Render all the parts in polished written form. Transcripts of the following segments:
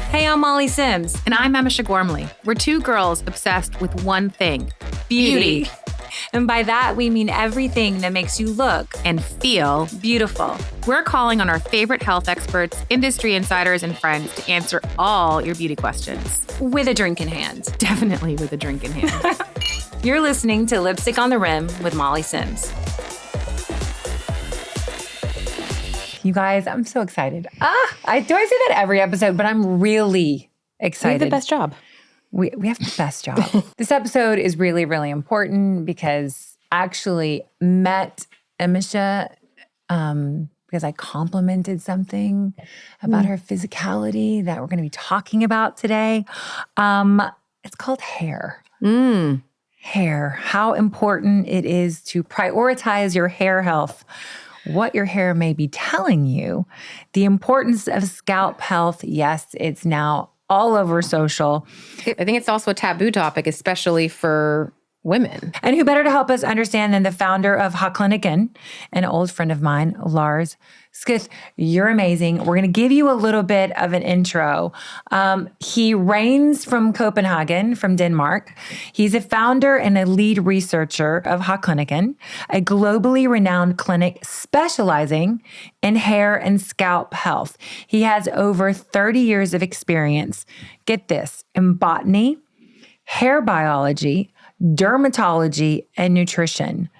Hey, I'm Molly Sims. And I'm Emisha Gormley. We're two girls obsessed with one thing, beauty. And by that, we mean everything that makes you look And feel. beautiful. We're calling on our favorite health experts, industry insiders, and friends to answer all your beauty questions. With a drink in hand. Definitely with a drink in hand. You're listening to Lipstick on the Rim with Molly Sims. You guys, I'm so excited. I say that every episode, but I'm really excited. We have the best job. We have the best job. This episode is really, really important because I actually met Emisha because I complimented something about her physicality that we're going to be talking about today. It's called hair. Hair. How important it is to prioritize your hair health. What your hair may be telling you. The importance of scalp health. Yes, it's now all over social. I think it's also a taboo topic, especially for women. And who better to help us understand than the founder of Hårklinikken, an old friend of mine, Lars Skjøth. You're amazing. We're going to give you a little bit of an intro. He reigns from Copenhagen, from Denmark. He's a founder and a lead researcher of Hårklinikken, a globally renowned clinic specializing in hair and scalp health. He has over 30 years of experience, get this, in botany, hair biology, dermatology, and nutrition.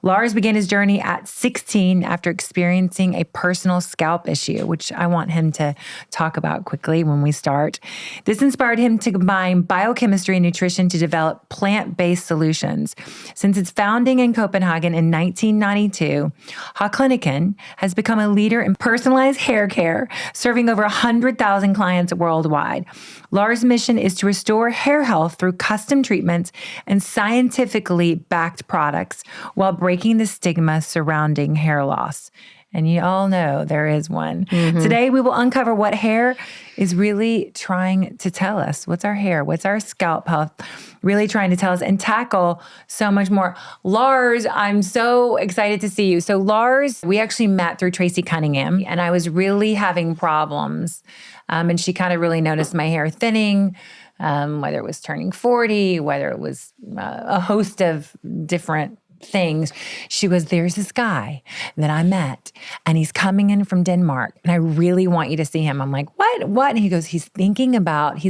Lars began his journey at 16 after experiencing a personal scalp issue, which I want him to talk about quickly when we start. This inspired him to combine biochemistry and nutrition to develop plant-based solutions. Since its founding in Copenhagen in 1992, Hårklinikken has become a leader in personalized hair care, serving over 100,000 clients worldwide. Lars' mission is to restore hair health through custom treatments and scientifically backed products while breaking the stigma surrounding hair loss. And you all know there is one. Today, we will uncover what hair is really trying to tell us. What's our hair? What's our scalp health really trying to tell us, and tackle so much more. Lars, I'm so excited to see you. So Lars, we actually met through Tracy Cunningham, and I was really having problems. And she kind of really noticed my hair thinning, whether it was turning 40, whether it was a host of different things. She goes, there's this guy that I met, and he's coming in from Denmark, and I really want you to see him. I'm like, what? And he goes, he's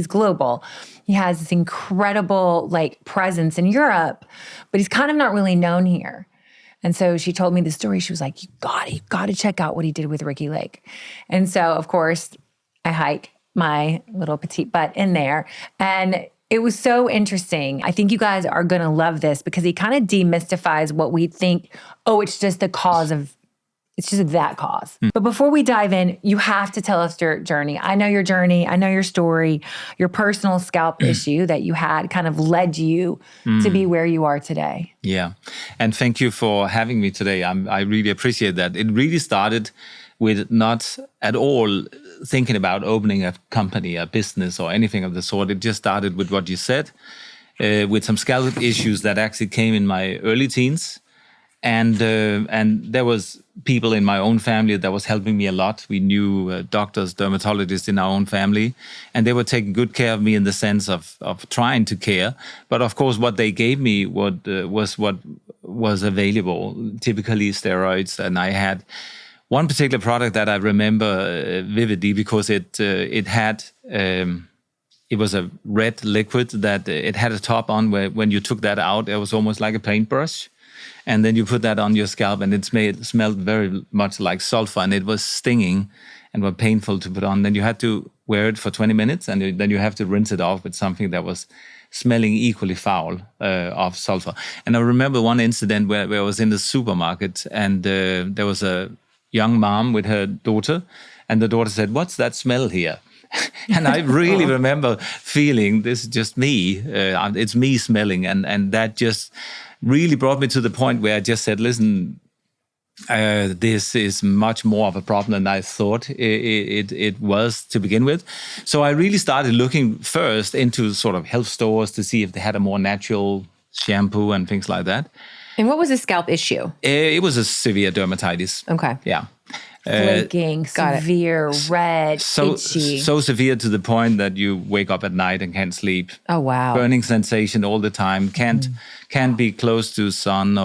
global. He has this incredible presence in Europe, but he's kind of not really known here. And so she told me the story. She was like, you got to check out what he did with Ricky Lake. And so, of course, I hike my little petite butt in there, and it was so interesting. I think you guys are going to love this because he kind of demystifies what we think, it's just that cause. But before we dive in, you have to tell us your journey. I know your journey. I know your story. Your personal scalp issue that you had kind of led you to be where you are today. Yeah. And thank you for having me today. I really appreciate that. It really started with not at all thinking about opening a company, a business, or anything of the sort. It just started with what you said, with some scalp issues that actually came in my early teens. And there was people in my own family that was helping me a lot. We knew doctors, dermatologists in our own family, and they were taking good care of me in the sense of trying to care. But of course, what they gave me was what was available, typically steroids. And I had one particular product that I remember vividly because it was a red liquid that it had a top on where when you took that out, it was almost like a paintbrush. And then you put that on your scalp, and it smelled very much like sulfur, and it was stinging and was painful to put on. Then you had to wear it for 20 minutes, and then you have to rinse it off with something that was smelling equally foul of sulfur. And I remember one incident where I was in the supermarket, and there was a young mom with her daughter, and the daughter said, "What's that smell here?" And I really remember feeling, this is just me, it's me smelling, and that just really brought me to the point where I just said, listen, this is much more of a problem than I thought it was to begin with. So I really started looking first into sort of health stores to see if they had a more natural shampoo and things like that. And what was the scalp issue? It was a severe dermatitis. Okay. Yeah. Flaking, severe, red, itchy. So severe to the point that you wake up at night and can't sleep. Oh, wow. Burning sensation all the time. Can't be close to sun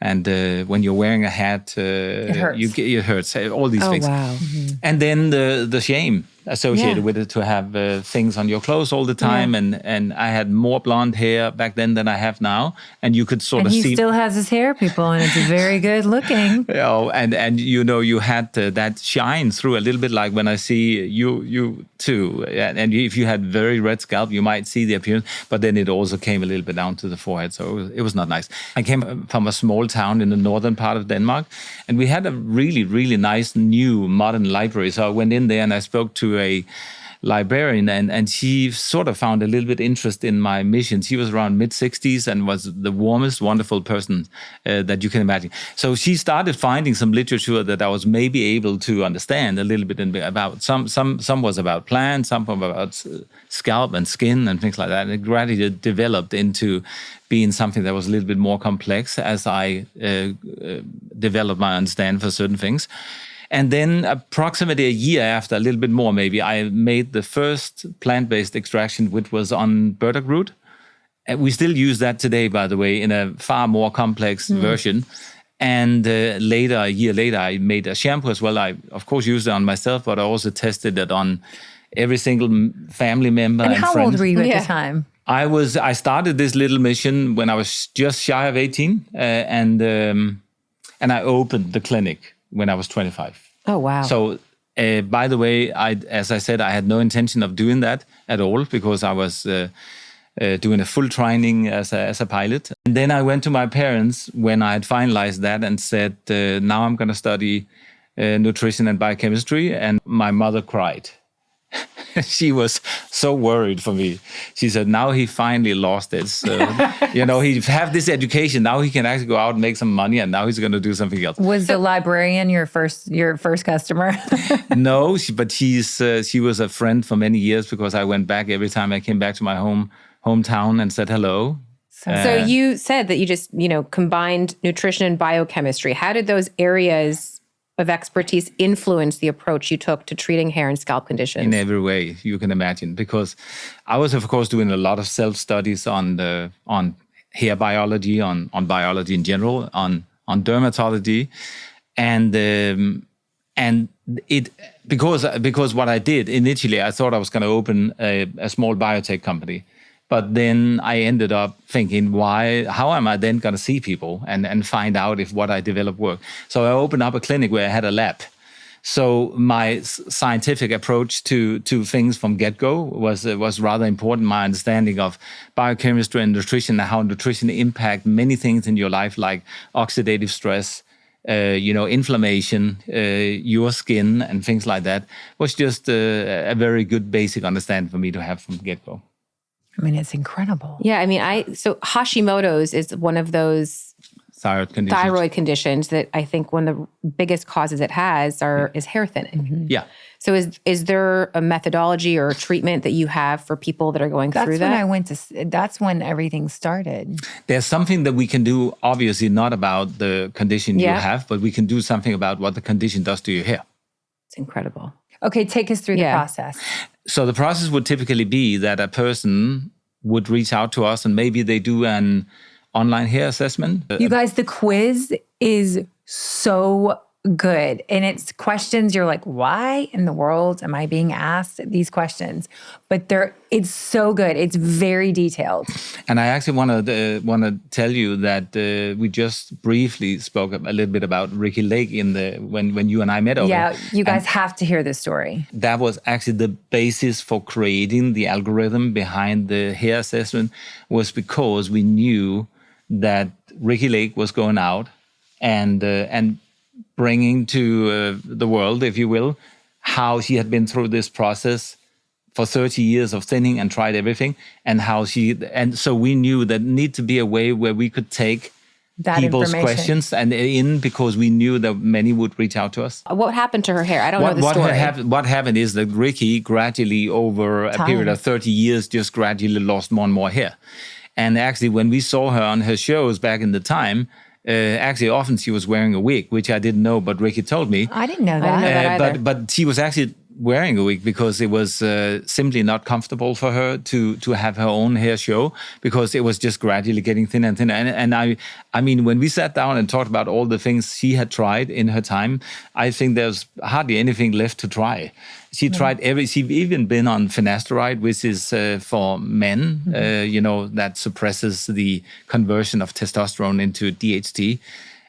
and when you're wearing a hat, it hurts. It hurts. All these things. Wow. And then the shame associated with it, to have things on your clothes all the time. And I had more blonde hair back then than I have now. And you could sort of see. He still has his hair, people, and it's very good looking. And you had that shine through a little bit, like when I see you too. And if you had very red scalp, you might see the appearance. But then it also came a little bit down to the forehead. So it was not nice. I came from a small town in the northern part of Denmark. And we had a really, really nice new modern library. So I went in there and I spoke to a librarian, and she sort of found a little bit interest in my mission. She was around mid-60s and was the warmest, wonderful person that you can imagine. So she started finding some literature that I was maybe able to understand a little bit about. Some was about plants, some about scalp and skin and things like that. And it gradually developed into being something that was a little bit more complex as I developed my understanding for certain things. And then approximately a year after, a little bit more maybe, I made the first plant-based extraction, which was on burdock root. And we still use that today, by the way, in a far more complex version. And a year later, I made a shampoo as well. I, of course, used it on myself, but I also tested it on every single family member and how friend. old were you at the time? I started this little mission when I was just shy of 18, and I opened the clinic when I was 25. Oh, wow. So, by the way, as I said, I had no intention of doing that at all, because I was doing a full training as a pilot. And then I went to my parents when I had finalized that and said, now I'm going to study nutrition and biochemistry. And my mother cried. She was so worried for me. She said, now he finally lost it. So, he have this education. Now he can actually go out and make some money, and now he's going to do something else. Was the librarian your first customer? No, but she was a friend for many years, because I went back every time I came back to my hometown and said hello. So you said that you just, combined nutrition and biochemistry. How did those areas of expertise influence the approach you took to treating hair and scalp conditions? In every way you can imagine, because I was, of course, doing a lot of self-studies on hair biology, on biology in general, on dermatology, and it because what I did initially, I thought I was going to open a small biotech company. But then I ended up thinking, how am I then going to see people and find out if what I develop works? So I opened up a clinic where I had a lab. So my scientific approach to things from get-go was rather important. My understanding of biochemistry and nutrition, and how nutrition impact many things in your life, like oxidative stress, inflammation, your skin, and things like that, was just a very good basic understanding for me to have from get-go. I mean, it's incredible. Yeah, so Hashimoto's is one of those thyroid conditions that I think one of the biggest causes it has is hair thinning. Mm-hmm. Yeah. So is there a methodology or a treatment that you have for people that are going through that? That's when everything started. There's something that we can do, obviously not about the condition you have, but we can do something about what the condition does to your hair. It's incredible. Okay, take us through the process. So the process would typically be that a person would reach out to us, and maybe they do an online hair assessment. You guys, the quiz is so good. And it's questions you're like, why in the world am I being asked these questions? But it's so good. It's very detailed. And I actually want to tell you that we just briefly spoke a little bit about Ricky Lake when you and I met over. Yeah, you guys have to hear this story. That was actually the basis for creating the algorithm behind the hair assessment, was because we knew that Ricky Lake was going out and bringing to the world, if you will, how she had been through this process for 30 years of thinning and tried everything, and so we knew that need to be a way where we could take that people's questions because we knew that many would reach out to us. What happened to her hair? I don't know the story. What happened is that Ricky gradually, over a period of 30 years, just gradually lost more and more hair. And actually, when we saw her on her shows back in the time, Actually, often she was wearing a wig, which I didn't know, but Ricky told me. I didn't know that. I didn't know that either. But she was actually wearing a wig because it was simply not comfortable for her to have her own hair show, because it was just gradually getting thinner and thinner. And I mean, when we sat down and talked about all the things she had tried in her time, I think there's hardly anything left to try. She tried she'd even been on finasteride, which is for men, that suppresses the conversion of testosterone into DHT.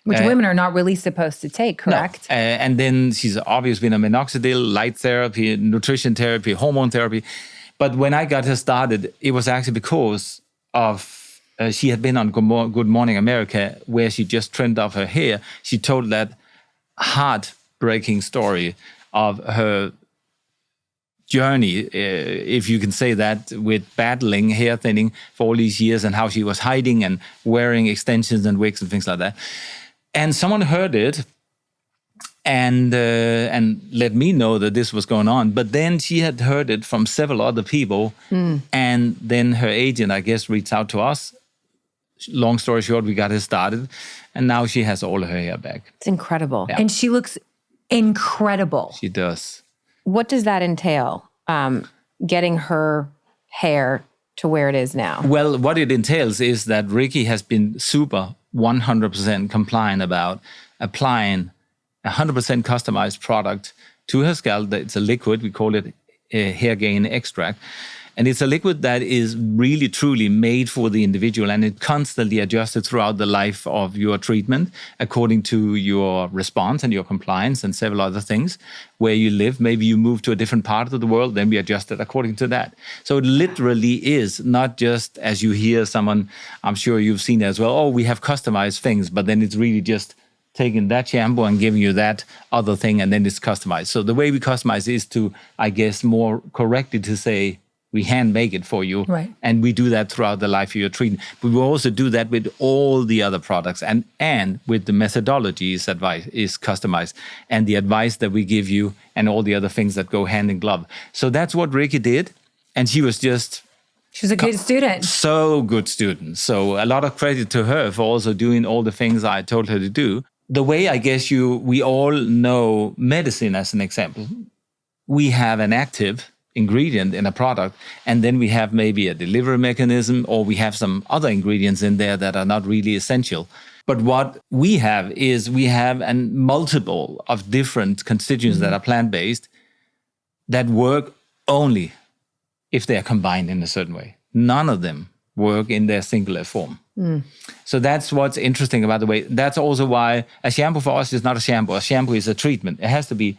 Which women are not really supposed to take, correct? No. And then she's obviously been on minoxidil, light therapy, nutrition therapy, hormone therapy. But when I got her started, it was actually because of she had been on Good Morning America, where she just trimmed off her hair. She told that heartbreaking story of her journey, if you can say that, with battling hair thinning for all these years, and how she was hiding and wearing extensions and wigs and things like that. And someone heard it and let me know that this was going on. But then she had heard it from several other people. And then her agent, I guess, reached out to us. Long story short, we got her started. And now she has all her hair back. It's incredible. Yeah. And she looks incredible. She does. What does that entail, getting her hair to where it is now? Well, what it entails is that Ricky has been super 100% compliant about applying 100% customized product to her scalp. It's a liquid. We call it a hair gain extract. And it's a liquid that is really, truly made for the individual, and it constantly adjusted throughout the life of your treatment according to your response and your compliance and several other things. Where you live, maybe you move to a different part of the world, then we adjust it according to that. So it literally is not just, as you hear someone, I'm sure you've seen it as well, we have customized things, but then it's really just taking that shampoo and giving you that other thing, and then it's customized. So the way we customize is to, I guess, more correctly to say, we hand make it for you. Right. And we do that throughout the life of your treatment. But we also do that with all the other products, and with the methodologies advice is customized, and the advice that we give you and all the other things that go hand in glove. So that's what Ricky did. And she was just She was a good student. so good student. So a lot of credit to her for also doing all the things I told her to do. The way, I guess, we all know medicine as an example. We have an active ingredient in a product, and then we have maybe a delivery mechanism, or we have some other ingredients in there that are not really essential. But what we have is we have a multiple of different constituents that are plant-based that work only if they are combined in a certain way. None of them work in their singular form. So that's what's interesting about the way. That's also why a shampoo for us is not a shampoo. A shampoo is a treatment. It has to be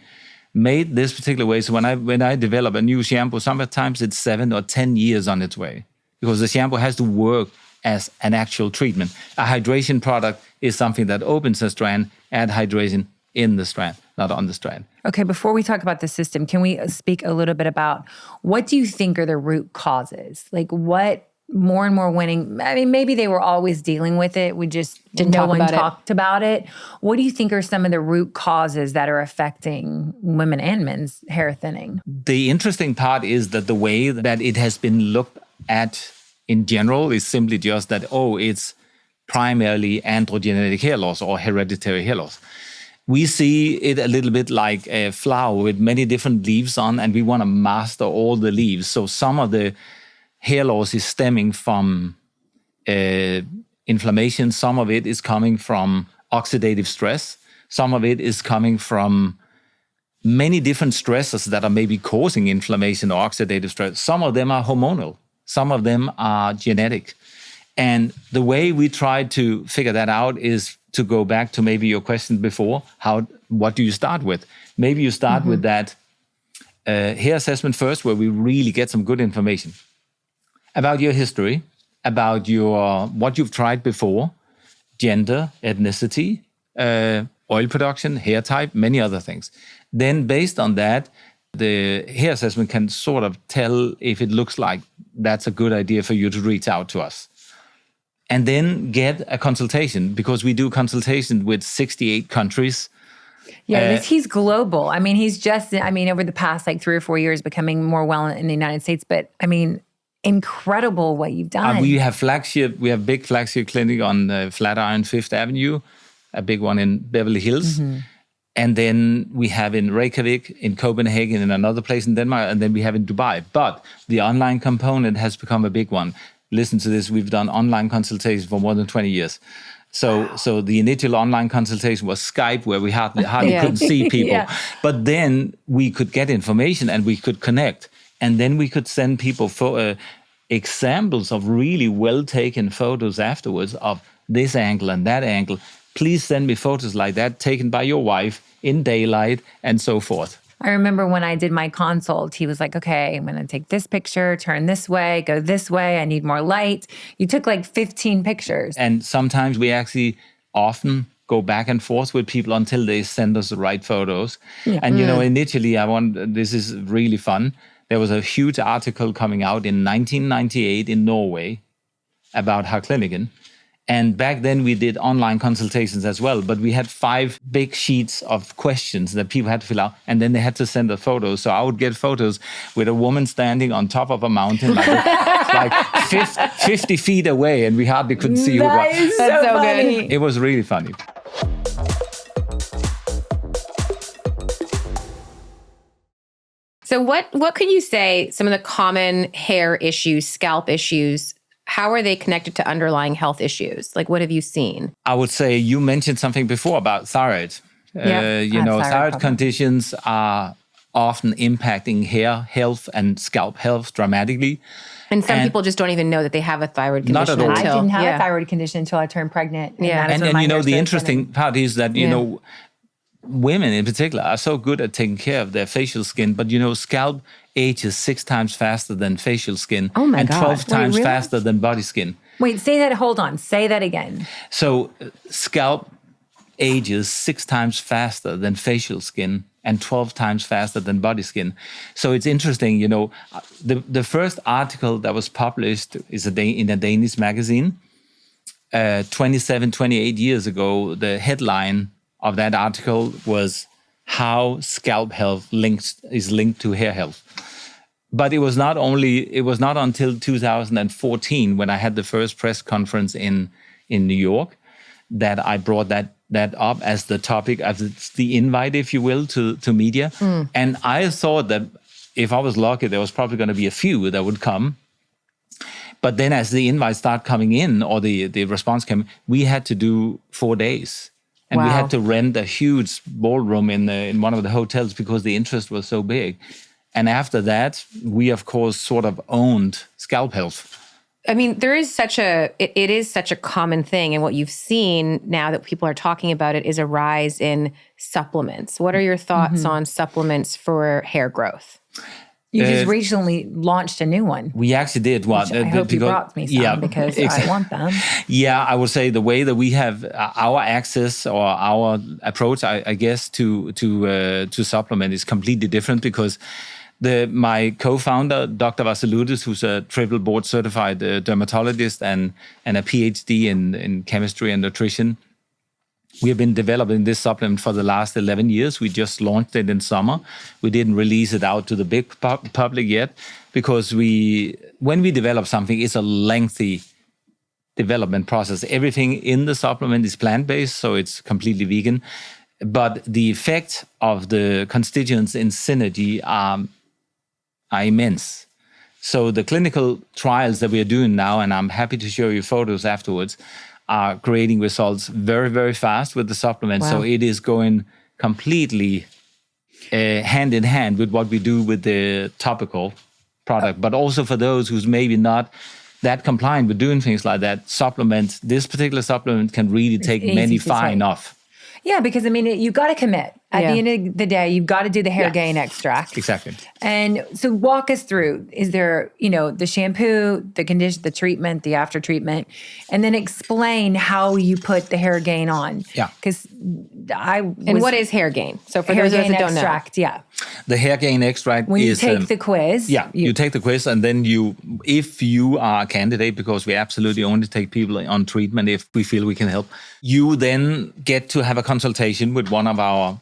made this particular way. So when I develop a new shampoo, sometimes it's 7 or 10 years on its way, because the shampoo has to work as an actual treatment. A hydration product is something that opens the strand, add hydration in the strand, not on the strand. Okay, before we talk about the system, can we speak a little bit about what do you think are the root causes? Like what more and more women, I mean, maybe they were always dealing with it. We just no one talked about it. What do you think are some of the root causes that are affecting women and men's hair thinning? The interesting part is that the way that it has been looked at in general is simply just that, it's primarily androgenetic hair loss or hereditary hair loss. We see it a little bit like a flower with many different leaves on, and we want to master all the leaves. So some of the hair loss is stemming from inflammation. Some of it is coming from oxidative stress. Some of it is coming from many different stresses that are maybe causing inflammation or oxidative stress. Some of them are hormonal. Some of them are genetic. And the way we try to figure that out is to go back to maybe your question before, what do you start with? Maybe you start with that hair assessment first, where we really get some good information about your history, about what you've tried before, gender, ethnicity, oil production, hair type, many other things. Then based on that, the hair assessment can sort of tell if it looks like that's a good idea for you to reach out to us. And then get a consultation, because we do consultation with 68 countries. Yeah, he's global. He's just, over the past 3 or 4 years becoming more well in the United States. But incredible what you've done. We have big flagship clinic on Flatiron Fifth Avenue, a big one in Beverly Hills. And then we have in Reykjavik, in Copenhagen, in another place in Denmark, and then we have in Dubai. But the online component has become a big one. Listen to this, we've done online consultations for more than 20 years. So the initial online consultation was Skype, where we hardly couldn't see people. But then we could get information and we could connect. And then we could send people examples of really well-taken photos afterwards of this angle and that angle. Please send me photos like that taken by your wife in daylight and so forth. I remember when I did my consult, he was like, okay, I'm going to take this picture, turn this way, go this way. I need more light. You took like 15 pictures. And sometimes we actually often go back and forth with people until they send us the right photos. Yeah. And, initially this is really fun. There was a huge article coming out in 1998 in Norway about Hårklinikken. And back then we did online consultations as well, but we had 5 big sheets of questions that people had to fill out, and then they had to send us photos. So I would get photos with a woman standing on top of a mountain, like 50 feet away, and we hardly could see who it was. That's so funny. It was really funny. So what could you say, some of the common hair issues, scalp issues, how are they connected to underlying health issues? Like, what have you seen? I would say you mentioned something before about thyroid. Thyroid conditions are often impacting hair health and scalp health dramatically. And some people just don't even know that they have a thyroid condition. Not at all. I didn't have a thyroid condition until I turned pregnant. And the interesting part is that, women in particular are so good at taking care of their facial skin, but scalp ages 6 times faster than facial skin. Oh my and God. 12 times faster than body skin. Wait, hold on. Say that again. So scalp ages 6 times faster than facial skin and 12 times faster than body skin. So it's interesting, the first article that was published is in a Danish magazine 27, 28 years ago. The headline of that article was how scalp health is linked to hair health. But it was not until 2014 when I had the first press conference in New York that I brought that up as the topic, as the invite, if you will, to media. And I thought that if I was lucky, there was probably going to be a few that would come. But then as the invites start coming in, or the response came, we had to do 4 days. And we had to rent a huge ballroom in one of the hotels because the interest was so big. And after that, we, of course, sort of owned scalp health. I mean, it is such a common thing. And what you've seen now that people are talking about it is a rise in supplements. What are your thoughts on supplements for hair growth? You just recently launched a new one. We actually did one. I hope you brought me some because I want them. Yeah, I would say the way that we have our access or our approach, I guess, to supplement is completely different because my co-founder, Dr. Vasiludis, who's a triple board certified dermatologist and a PhD in chemistry and nutrition, we have been developing this supplement for the last 11 years. We just launched it in summer. We didn't release it out to the big public yet because when we develop something, it's a lengthy development process. Everything in the supplement is plant-based, so it's completely vegan. But the effect of the constituents in synergy are immense. So the clinical trials that we are doing now, and I'm happy to show you photos afterwards, are creating results very, very fast with the supplement. Wow. So it is going completely hand in hand with what we do with the topical product. But also for those who's maybe not that compliant with doing things like that, this particular supplement can really take many fine off. Yeah, because you got to commit. At the end of the day, you've got to do the hair gain extract. Exactly. And so walk us through, is there, the shampoo, the condition, the treatment, the after treatment, and then explain how you put the hair gain on. Yeah. And what is hair gain? So for those that don't extract, know. The hair gain extract when you take the quiz. Yeah, you take the quiz and then if you are a candidate, because we absolutely only take people on treatment if we feel we can help, you then get to have a consultation with one of our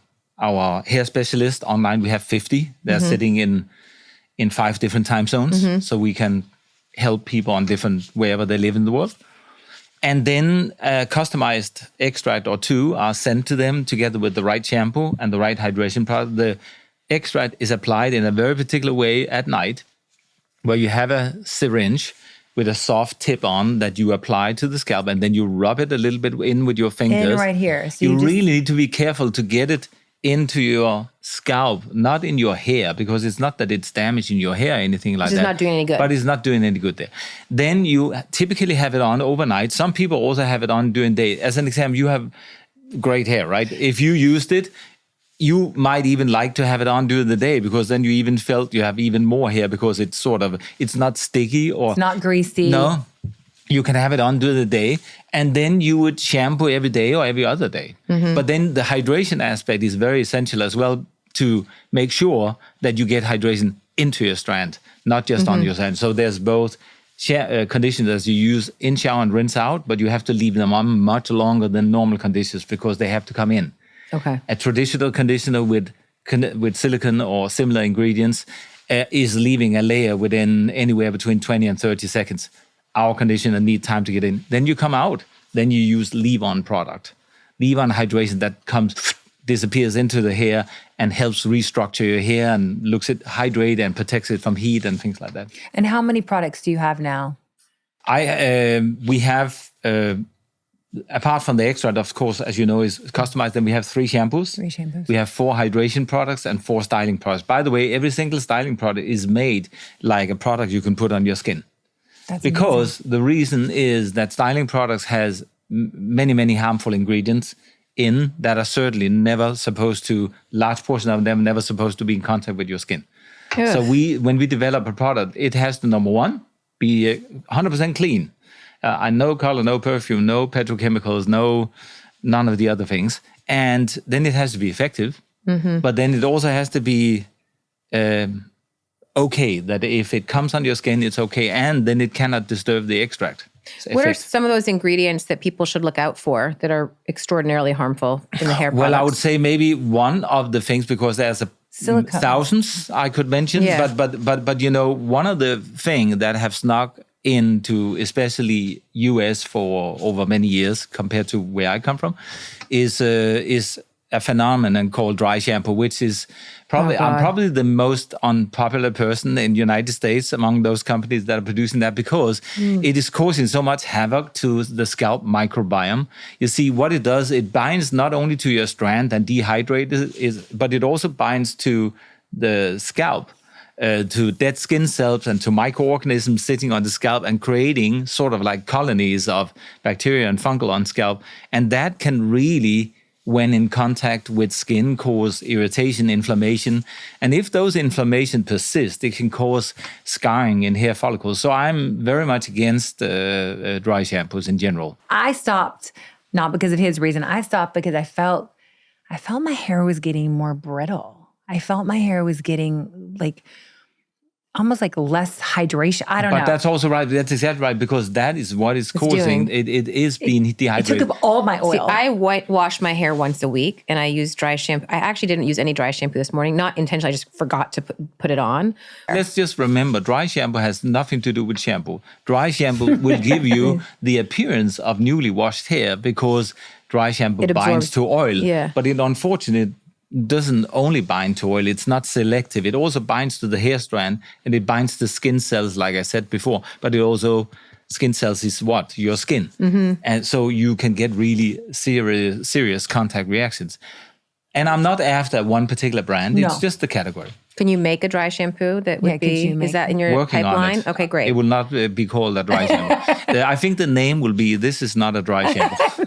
hair specialists online. We have 50. They're sitting in 5 different time zones. So we can help people on different, wherever they live in the world. And then a customized extract or two are sent to them together with the right shampoo and the right hydration product. The extract is applied in a very particular way at night, where you have a syringe with a soft tip on that you apply to the scalp, and then you rub it a little bit in with your fingers. In right here. So you really need to be careful to get it into your scalp, not in your hair, because it's not that it's damaging your hair or anything like that. It's not doing any good. But it's not doing any good there. Then you typically have it on overnight. Some people also have it on during the day. As an example, you have great hair, right? If you used it, you might even like to have it on during the day, because then you even felt you have even more hair, because it's not sticky or... It's not greasy. No. You can have it on during the day, and then you would shampoo every day or every other day. Mm-hmm. But then the hydration aspect is very essential as well, to make sure that you get hydration into your strand, not just on your strand. So there's both conditioners you use in shower and rinse out, but you have to leave them on much longer than normal conditioners, because they have to come in. Okay. A traditional conditioner with silicone or similar ingredients is leaving a layer within anywhere between 20 and 30 seconds. Our conditioner need time to get in. Then you come out. Then you use leave-on product. Leave-on hydration that disappears into the hair and helps restructure your hair and hydrate and protects it from heat and things like that. And how many products do you have now? We have, apart from the extract, of course, as you know, is customized. Then we have 3 shampoos. 3 shampoos. We have 4 hydration products and 4 styling products. By the way, every single styling product is made like a product you can put on your skin. That's because the reason is that styling products has many, many harmful ingredients in that are certainly never supposed to, large portion of them never supposed to be in contact with your skin. Ugh. So when we develop a product, it has to, number one, be 100% clean. No color, no perfume, no petrochemicals, none of the other things. And then it has to be effective. Mm-hmm. But then it also has to be okay, that if it comes on your skin, it's okay. And then it cannot disturb the extract. What are some of those ingredients that people should look out for that are extraordinarily harmful in the hair products? Well, I would say maybe one of the things, because there's thousands I could mention, but one of the things that have snuck into especially US for over many years compared to where I come from is a phenomenon called dry shampoo, which is probably I'm probably the most unpopular person in the United States among those companies that are producing that, because it is causing so much havoc to the scalp microbiome. You see, what it does, it binds not only to your strand and dehydrates it, but it also binds to the scalp, to dead skin cells and to microorganisms sitting on the scalp and creating sort of like colonies of bacteria and fungal on scalp. And that can really, when in contact with skin, cause irritation, inflammation. And if those inflammation persist, it can cause scarring in hair follicles. So I'm very much against dry shampoos in general. I stopped, not because of his reason. I stopped because I felt my hair was getting more brittle. I felt my hair was getting almost like less hydration. I don't know. But that's also right. That's exactly right, because that is what is causing it. It is being dehydrated. It took up all my oil. See, I wash my hair once a week, and I use dry shampoo. I actually didn't use any dry shampoo this morning. Not intentionally. I just forgot to put it on. Let's just remember, dry shampoo has nothing to do with shampoo. Dry shampoo will give you the appearance of newly washed hair, because dry shampoo binds to oil. Yeah. But it unfortunately doesn't only bind to oil. It's not selective. It also binds to the hair strand, and it binds to skin cells, like I said before. But it also, skin cells is what? Your skin. Mm-hmm. And so you can get really serious contact reactions. And I'm not after one particular brand. No. It's just the category. Can you make a dry shampoo that would be, is that in your working pipeline? On it. Okay, great. It will not be called a dry shampoo. I think the name will be, this is not a dry shampoo.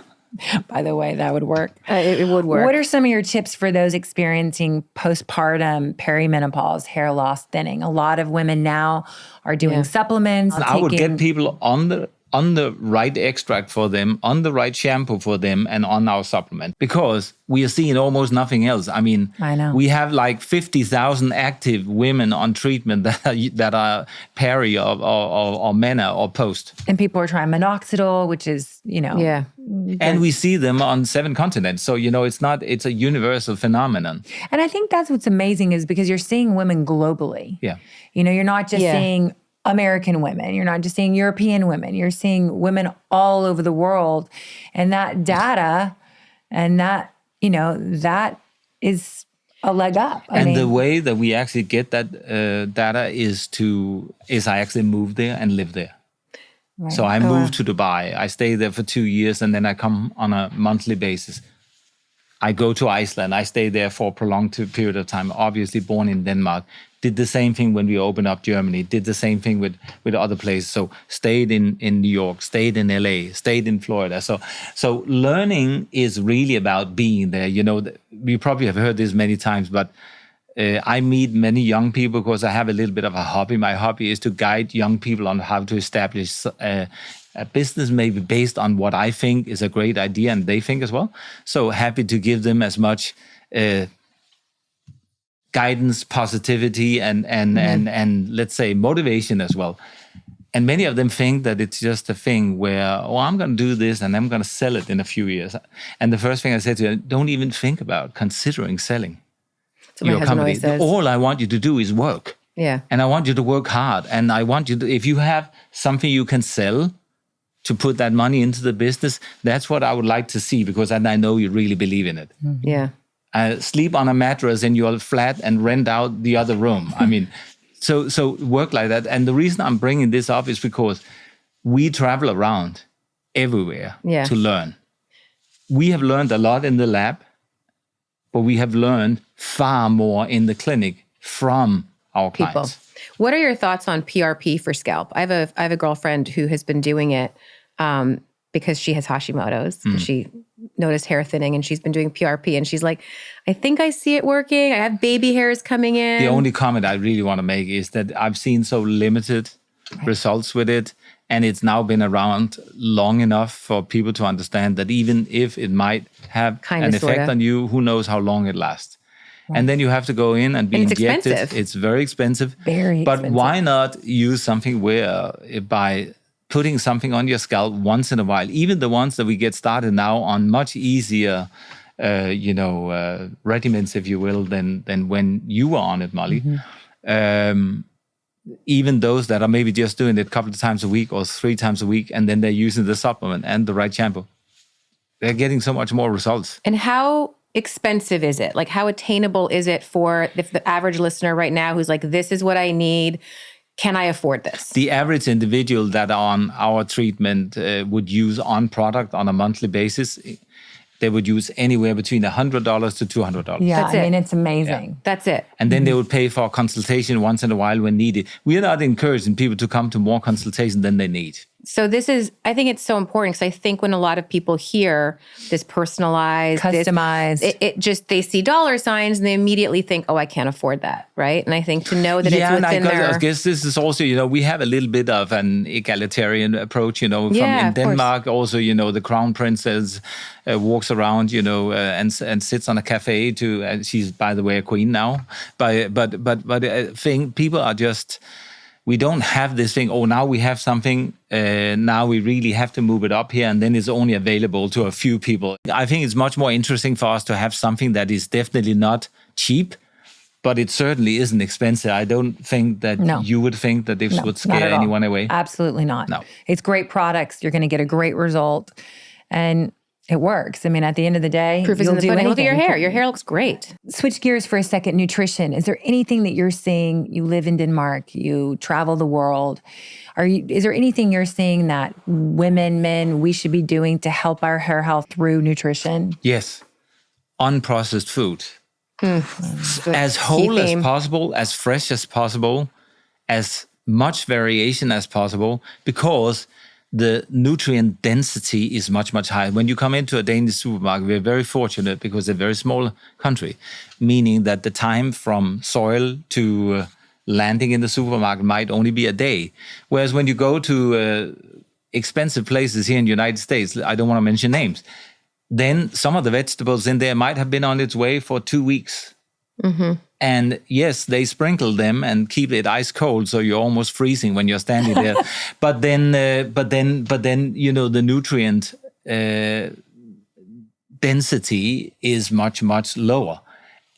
By the way, that would work. It would work. What are some of your tips for those experiencing postpartum, perimenopause, hair loss, thinning? A lot of women now are doing supplements. I would get people on the right extract for them, on the right shampoo for them, and on our supplement, because we are seeing almost nothing else. I mean, I know. We have like 50,000 active women on treatment that are peri or mena or post. And people are trying minoxidil, which is, Yeah. And we see them on 7 continents. So, it's a universal phenomenon. And I think that's what's amazing, is because you're seeing women globally. Yeah. You're not just seeing American women. You're not just seeing European women. You're seeing women all over the world. And that data and that, that is a leg up. I mean, the way that we actually get that data is I actually move there and live there. right. So I moved to Dubai. I stay there for 2 years and then I come on a monthly basis. I go to Iceland. I stay there for a prolonged period of time. Obviously born in Denmark. Did the same thing when we opened up Germany. Did the same thing with other places. So stayed in New York, stayed in LA, stayed in Florida. So learning is really about being there. You probably have heard this many times, but I meet many young people because I have a little bit of a hobby. My hobby is to guide young people on how to establish a business maybe based on what I think is a great idea and they think as well. So happy to give them as much guidance, positivity, and let's say motivation as well. And many of them think that it's just a thing where, I'm going to do this and I'm going to sell it in a few years. And the first thing I said to them, don't even think about considering selling your company. All I want you to do is work. Yeah. And I want you to work hard. And I want you to, if you have something you can sell to put that money into the business, that's what I would like to see, because then I know you really believe in it. Mm-hmm. Yeah. Sleep on a mattress in your flat and rent out the other room. I mean, so work like that. And the reason I'm bringing this up is because we travel around everywhere to learn. We have learned a lot in the lab, but we have learned far more in the clinic from our clients. What are your thoughts on PRP for scalp? I have a girlfriend who has been doing it because she has Hashimoto's. And she noticed hair thinning and she's been doing PRP. And she's like, I think I see it working. I have baby hairs coming in. The only comment I really want to make is that I've seen so limited results with it. And it's now been around long enough for people to understand that even if it might have an effect on you, who knows how long it lasts. Right. And then you have to go in and be injected. Expensive. It's very expensive. Very expensive. But why not use something where by putting something on your scalp once in a while, even the ones that we get started now on much easier, regimens, if you will, than when you were on it, Molly. Even those that are maybe just doing it a couple of times a week or 3 times a week, and then they're using the supplement and the right shampoo, they're getting so much more results. And how expensive is it? Like, how attainable is it for the average listener right now who's like, this is what I need? Can I afford this? The average individual that on our treatment would use on product on a monthly basis, they would use anywhere between $100 to $200. Yeah, I mean, it's amazing. Yeah. That's it. And then they would pay for a consultation once in a while when needed. We are not encouraging people to come to more consultation than they need. So I think it's so important, because I think when a lot of people hear this personalized, customized, it just, they see dollar signs and they immediately think, I can't afford that, right? And I think to know that it's within I guess this is also, we have a little bit of an egalitarian approach, from in Denmark. Also, the crown princess walks around, and sits on a cafe and she's, by the way, a queen now. But I think people are just... We don't have this thing, now we have something, now we really have to move it up here, and then it's only available to a few people. I think it's much more interesting for us to have something that is definitely not cheap, but it certainly isn't expensive. I don't think that you would think that this would scare anyone away. Absolutely not. No. It's great products. You're going to get a great result. And it works. I mean, at the end of the day, proof is in the pudding. Look at your hair. Your hair looks great. Switch gears for a second. Nutrition. Is there anything that you're seeing? You live in Denmark. You travel the world. Is there anything you're seeing that women, men, we should be doing to help our hair health through nutrition? Yes. Unprocessed food. As whole as possible, as fresh as possible, as much variation as possible, because the nutrient density is much, much higher. When you come into a Danish supermarket, we're very fortunate because they're a very small country, meaning that the time from soil to landing in the supermarket might only be a day. Whereas when you go to expensive places here in the United States, I don't want to mention names, then some of the vegetables in there might have been on its way for 2 weeks. Mm-hmm. And yes, they sprinkle them and keep it ice cold, so you're almost freezing when you're standing there. but then, the nutrient density is much, much lower,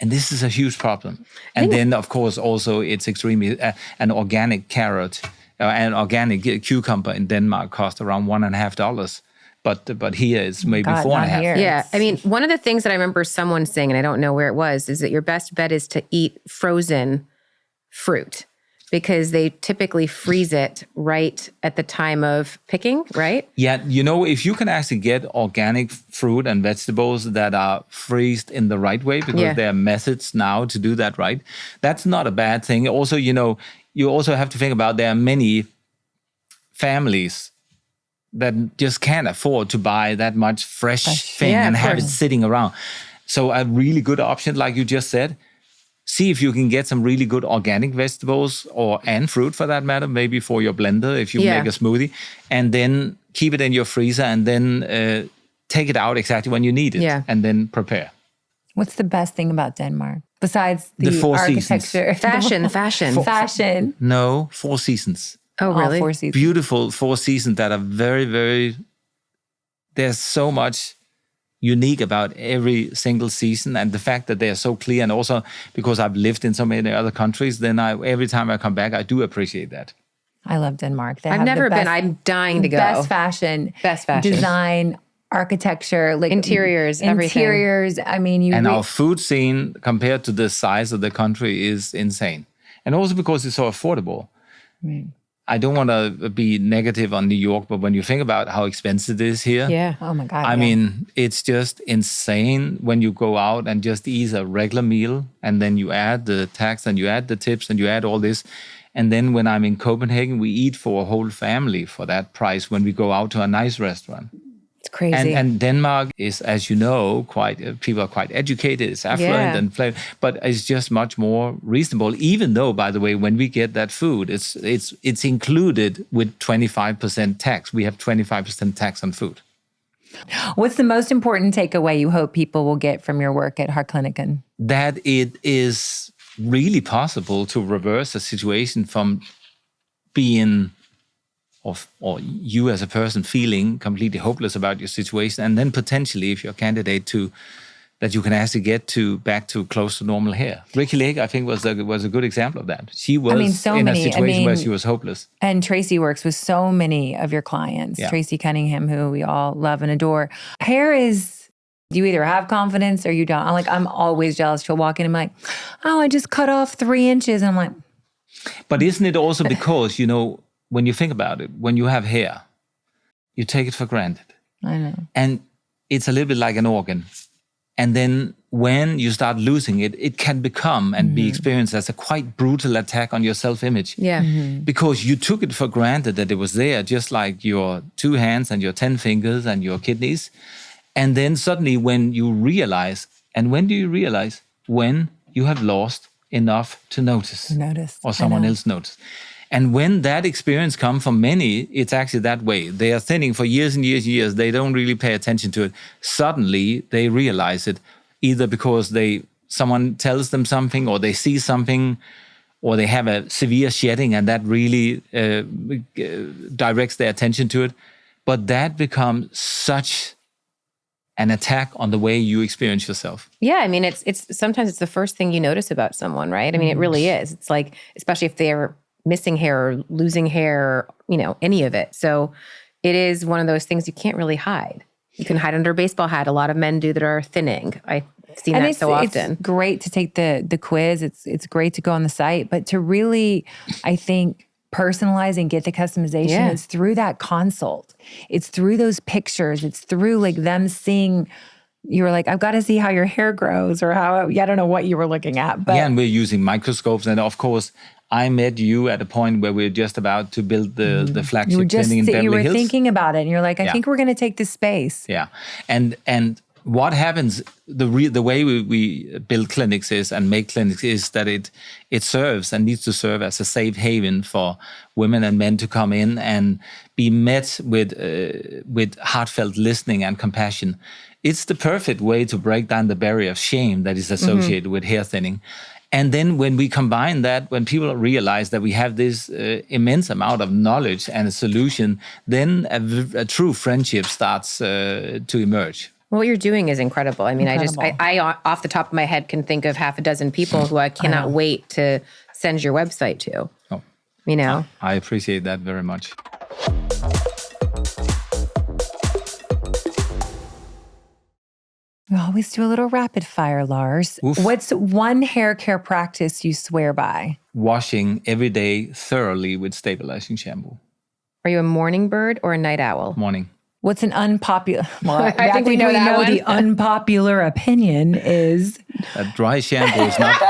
and this is a huge problem. And then, of course, also it's extremely an organic carrot An organic cucumber in Denmark costs around $1.50. But here it's maybe God, four and a not half. here. Yeah. I mean, one of the things that I remember someone saying, and I don't know where it was, is that your best bet is to eat frozen fruit because they typically freeze it right at the time of picking, right? Yeah, if you can actually get organic fruit and vegetables that are freezed in the right way, because there are methods now to do that right, that's not a bad thing. Also, you also have to think about there are many families that just can't afford to buy that much fresh thing and have it sitting around. So a really good option, like you just said, see if you can get some really good organic vegetables and fruit for that matter, maybe for your blender if you make a smoothie, and then keep it in your freezer and then take it out exactly when you need it and then prepare. What's the best thing about Denmark besides the four architecture? Fashion. No, 4 seasons. Oh, really? 4 seasons. Beautiful 4 seasons that are very, very, there's so much unique about every single season, and the fact that they are so clear, and also because I've lived in so many other countries, then every time I come back, I do appreciate that. I love Denmark. I've never been. I'm dying to go. Best fashion, design, architecture, like interiors, everything. Interiors. I mean, our food scene compared to the size of the country is insane, and also because it's so affordable. Right. I don't want to be negative on New York, but when you think about how expensive it is here, oh my God, I mean, it's just insane when you go out and just eat a regular meal, and then you add the tax and you add the tips and you add all this. And then when I'm in Copenhagen, we eat for a whole family for that price when we go out to a nice restaurant. It's crazy. And Denmark is, as you know, people are quite educated, it's affluent and flavor, but it's just much more reasonable. Even though, by the way, when we get that food, it's included with 25% tax. We have 25% tax on food. What's the most important takeaway you hope people will get from your work at Hårklinikken? That it is really possible to reverse a situation from being or you as a person feeling completely hopeless about your situation, and then potentially, if you're a candidate, that you can actually get back to close to normal hair. Ricky Lake, I think, was a good example of that. She was in a situation where she was hopeless. And Tracy works with so many of your clients. Yeah. Tracy Cunningham, who we all love and adore. Hair is, you either have confidence or you don't. I'm always jealous. She'll walk in and be like, oh, I just cut off 3 inches. And I'm like. But isn't it also because, when you think about it, when you have hair, you take it for granted. I know. And it's a little bit like an organ. And then when you start losing it, it can become and be experienced as a quite brutal attack on your self-image. Yeah. Mm-hmm. Because you took it for granted that it was there, just like your 2 hands and your 10 fingers and your kidneys. And then suddenly when you realize, and when do you realize? When you have lost enough to notice. Or someone else notice. And when that experience comes for many, it's actually that way. They are thinning for years and years and years. They don't really pay attention to it. Suddenly, they realize it, either because someone tells them something, or they see something, or they have a severe shedding, and that really directs their attention to it. But that becomes such an attack on the way you experience yourself. Yeah, I mean, it's sometimes it's the first thing you notice about someone, right? I mean, it really is. It's like, especially if they're missing hair or losing hair, or, any of it. So it is one of those things you can't really hide. You can hide under a baseball hat. A lot of men do that are thinning. I've seen that so often. It's great to take the quiz. It's great to go on the site, but to really, I think, personalize and get the customization is through that consult. It's through those pictures. It's through them seeing. You were like, I've got to see how your hair grows, or how, I don't know what you were looking at. But and we're using microscopes. And of course, I met you at a point where we're just about to build the flagship clinic in Beverly Hills. You were thinking about it, and you're like, I think we're going to take this space. Yeah. And what happens, the way we build clinics and make clinics is that it serves and needs to serve as a safe haven for women and men to come in and be met with heartfelt listening and compassion. It's the perfect way to break down the barrier of shame that is associated with hair thinning. And then when we combine that, when people realize that we have this immense amount of knowledge and a solution, then a true friendship starts to emerge. What you're doing is incredible. I mean, I off the top of my head can think of half a dozen people who I cannot wait to send your website to. Oh. you know? I appreciate that very much. We always do a little rapid fire, Lars. Oof. What's one hair care practice you swear by? Washing every day thoroughly with stabilizing shampoo. Are you a morning bird or a night owl? Morning. What's an unpopular? Well, I think we know that one. The unpopular opinion is Dry shampoo is not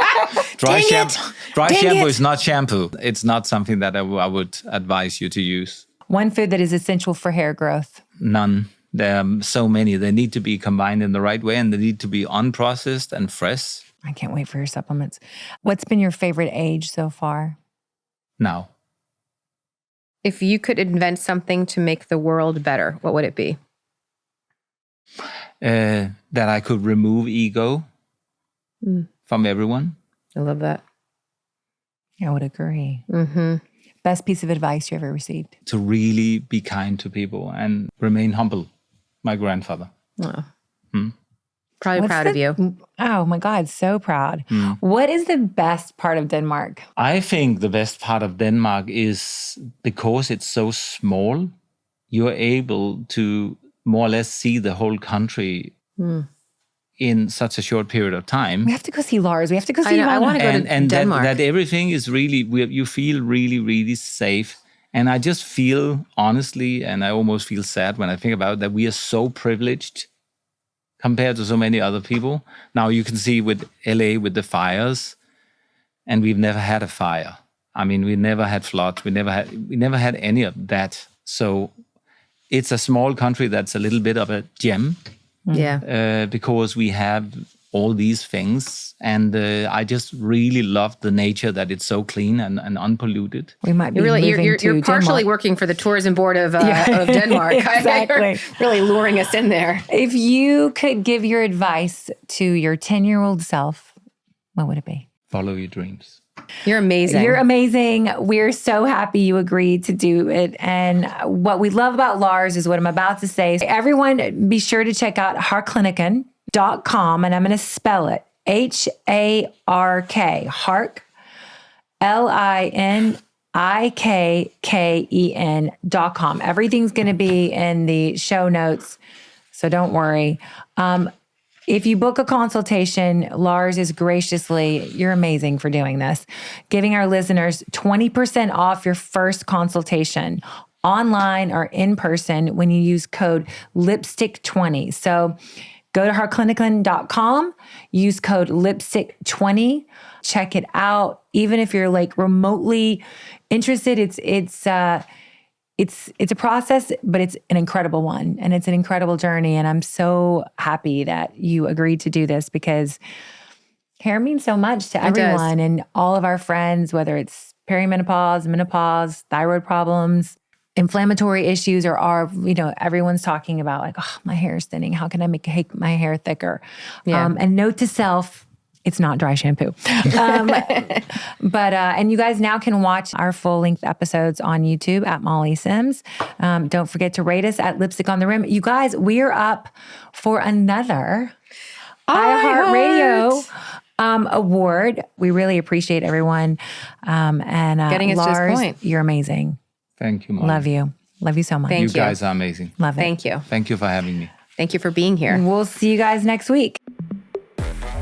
dry shampoo is not shampoo. It's not something that I would advise you to use. one food that is essential for hair growth. None. There are so many. They need to be combined in the right way, and they need to be unprocessed and fresh. I can't wait for your supplements. What's been your favorite age so far? Now, If you could invent something to make the world better, what would it be? that I could remove ego from everyone. I love that. I would agree. Mm-hmm. Best piece of advice you ever received? To really be kind to people and remain humble. My grandfather. Oh. Probably proud of you. Oh my God, so proud. What is the best part of Denmark? I think the best part of Denmark is because it's so small, you're able to more or less see the whole country in such a short period of time. We have to go see Lars. We have to go see I know, I Ivana. wanna go to and Denmark. that everything is really, you feel really, really safe. And I just feel, honestly, and I almost feel sad when I think about it, that we are so privileged compared to so many other people. Now you can see with LA, with the fires, and we've never had a fire. I mean, we never had floods. We never had any of that. So it's a small country that's a little bit of a gem. Yeah. Because we have all these things. And I just really love the nature that it's so clean and unpolluted. We might be You're partially working for the tourism board of Denmark. Exactly. You're really luring us in there. If you could give your advice to your 10-year-old self, what would it be? Follow your dreams. You're amazing. You're amazing. We're so happy you agreed to do it. And what we love about Lars is what I'm about to say. Everyone, be sure to check out Hårklinikken.com, and I'm going to spell it HARK, Hark, LINIKKEN.com. Everything's going to be in the show notes, so don't worry. If you book a consultation, Lars is graciously, you're amazing for doing this, giving our listeners 20% off your first consultation, online or in person, when you use code lipstick20. So go to Hårklinikken.com, use code lipstick20, check it out. Even if you're like remotely interested, it's a process, but it's an incredible one, and it's an incredible journey. And I'm so happy that you agreed to do this, because hair means so much to everyone and all of our friends, whether it's perimenopause, menopause, thyroid problems, inflammatory issues, or everyone's talking about like, oh, my hair is thinning. How can I make my hair thicker? Yeah. And note to self, it's not dry shampoo. And you guys now can watch our full-length episodes on YouTube at Molly Sims. Don't forget to rate us at Lipstick on the Rim. You guys, we're up for another iHeartRadio award. We really appreciate everyone. Getting us to this Lars, point. you're amazing. Thank you, Molly. Love you. Love you so much. Thank You you. guys are amazing. Love it. Thank you. Thank you for having me. Thank you for being here. We'll see you guys next week.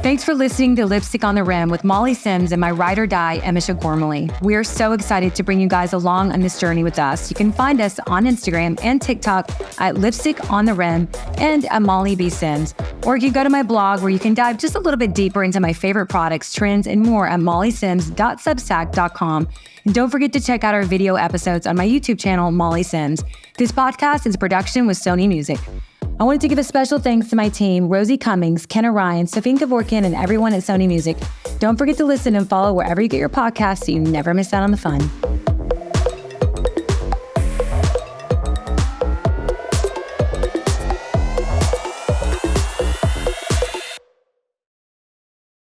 Thanks for listening to Lipstick on the Rim with Molly Sims and my ride or die, Emisha Gormley. We are so excited to bring you guys along on this journey with us. You can find us on Instagram and TikTok at Lipstick on the Rim and at Molly B. Sims. Or you can go to my blog where you can dive just a little bit deeper into my favorite products, trends, and more at mollysims.substack.com. And don't forget to check out our video episodes on my YouTube channel, Molly Sims. This podcast is a production with Sony Music. I wanted to give a special thanks to my team, Rosie Cummings, Kenna Ryan, Safin Kevorkian, and everyone at Sony Music. Don't forget to listen and follow wherever you get your podcasts so you never miss out on the fun.